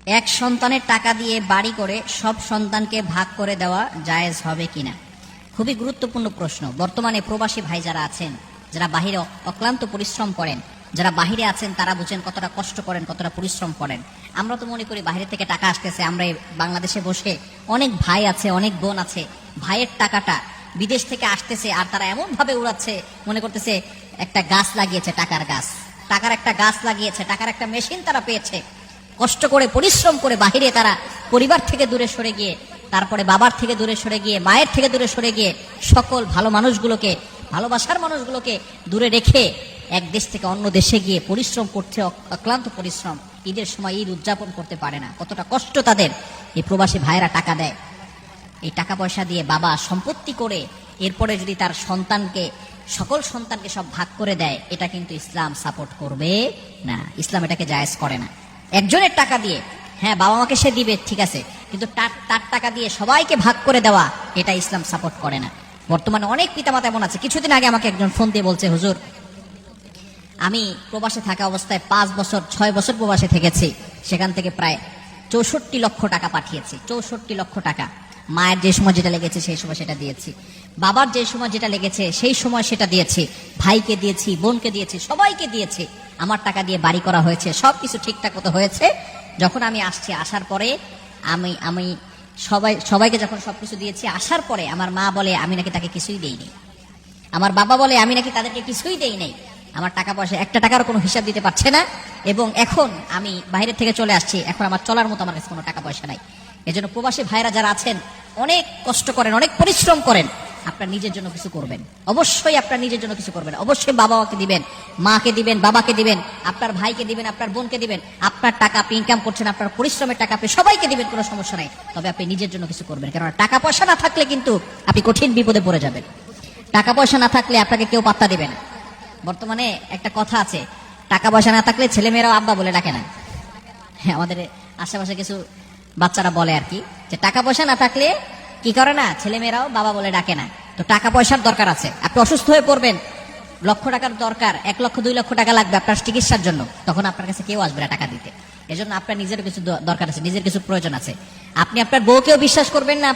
এক সন্তানের টাকা দিয়ে বাড়ি করে সব সন্তানকে ভাগ করে দেওয়া জায়েজ হবে কিনা? খুবই গুরুত্বপূর্ণ প্রশ্ন। বর্তমানে প্রবাসী ভাই যারা আছেন, যারা বাহিরে অক্লান্ত পরিশ্রম করেন, যারা বাহিরে আছেন তারা বুঝেন কতটা কষ্ট করেন, কতটা পরিশ্রম করেন। আমরা তো মনে করি বাইরে থেকে টাকা আসতেছে, আমরা বাংলাদেশে বসে অনেক ভাই আছে, অনেক বোন আছে, ভাইয়ের টাকাটা বিদেশ থেকে আসতেছে আর তারা এমন ভাবে উড়াচ্ছে, মনে করতেছে একটা গাছ লাগিয়েছে, টাকার গাছ, টাকার একটা গাছ লাগিয়েছে, টাকার একটা মেশিন তারা পেয়েছে। কষ্ট করে পরিশ্রম করে বাহিরে তারা পরিবার থেকে দূরে সরে গিয়ে, তারপরে বাবার থেকে দূরে সরে গিয়ে, মায়ের থেকে দূরে সরে গিয়ে, সকল ভালো মানুষগুলোকে, ভালোবাসার মানুষগুলোকে দূরে রেখে এক দেশ থেকে অন্য দেশে গিয়ে পরিশ্রম করছে, অক্লান্ত পরিশ্রম। ঈদের সময় ঈদ উদযাপন করতে পারে না, কতটা কষ্ট তাদের। এই প্রবাসী ভাইয়েরা টাকা দেয়, এই টাকা পয়সা দিয়ে বাবা সম্পত্তি করে এরপরে যদি তার সন্তানকে, সকল সন্তানকে সব ভাগ করে দেয়, এটা কিন্তু ইসলাম সাপোর্ট করবে না। ইসলাম এটাকে জায়েজ করে না। একজনের টাকা দিয়ে, হ্যাঁ বাবা মাকে সে দিবে, ঠিক আছে, কিন্তু তার টাকা দিয়ে সবাইকে ভাগ করে দেওয়া, এটা ইসলাম সাপোর্ট করে না। বর্তমানে অনেক পিতামাতা এমন আছে। কিছুদিন আগে আমাকে একজন ফোন দিয়ে বলছে, হুজুর আমি প্রবাসে থাকা অবস্থায় 5 বছর 6 বছর প্রবাসে থেকেছি, সেখান থেকে প্রায় 64 লক্ষ টাকা পাঠিয়েছি। 64 লক্ষ টাকা। মায়ের যে সময় যেটা লেগেছে সেই সময় সেটা দিয়েছি, বাবার যে সময় যেটা লেগেছে সেই সময় সেটা দিয়েছি, ভাইকে দিয়েছি, বোনকে দিয়েছি, সবাইকে দিয়েছি। আমার টাকা দিয়ে বাড়ি করা হয়েছে, সবকিছু ঠিকঠাক মতো হয়েছে। যখন আমি আসছি, আসার পরে আমি সবাইকে যখন সবকিছু দিয়েছি, আসার পরে আমার মা বলে আমি নাকি তাকে কিছুই দেইনি, আমার বাবা বলে আমি নাকি তাদেরকে কিছুই দেই নাই। আমার টাকা পয়সা একটা টাকার কোনো হিসাব দিতে পারছে না, এবং এখন আমি বাইরে থেকে চলে আসছি, এখন আমার চলার মতো আমার কাছে কোনো টাকা পয়সা নাই। এজন্য প্রবাসী ভাইরা যারা আছেন, অনেক কষ্ট করেন, অনেক পরিশ্রম করেন, আপনার নিজের জন্য কিছু করবেন, অবশ্যই আপনার নিজের জন্য কিছু করবেন। অবশ্যই বাবা মাকে দিবেন, মাকে দিবেন, বাবাকে দিবেন, আপনার ভাইকে দিবেন, আপনার বোনকে দিবেন। আপনার টাকা আপনি ইনকাম করছেন, আপনার পরিশ্রমের টাকা আপনি সবাইকে দিবেন, কোনো সমস্যা নাই। তবে আপনি নিজের জন্য কিছু করবেন, কারণ টাকা পয়সা না থাকলে কিন্তু আপনি কঠিন বিপদে পড়ে যাবেন। টাকা পয়সা না থাকলে আপনাকে কেউ পাত্তা দিবে না। বর্তমানে একটা কথা আছে, টাকা পয়সা না থাকলে ছেলেমেয়েরাও আব্বা বলে ডাকে না। হ্যাঁ, আমাদের আশেপাশে কিছু বাচ্চারা বলে আর কি, যে টাকা পয়সা না থাকলে কি করে না, ছেলেমেয়েরাও বাবা বলে ডাকে না। তো টাকা পয়সার দরকার আছে। আপনি অসুস্থ হয়ে পড়বেন, লক্ষ টাকার দরকার, 1 লক্ষ 2 লক্ষ টাকা লাগবে আপনার চিকিৎসার জন্য, তখন আপনার কাছে কেউ আসবে না টাকা দিতে। এজন্য আপনার নিজের কিছু দরকার আছে, নিজের কিছু প্রয়োজন আছে। আপনি আপনার বউকেও বিশ্বাস করবেন না।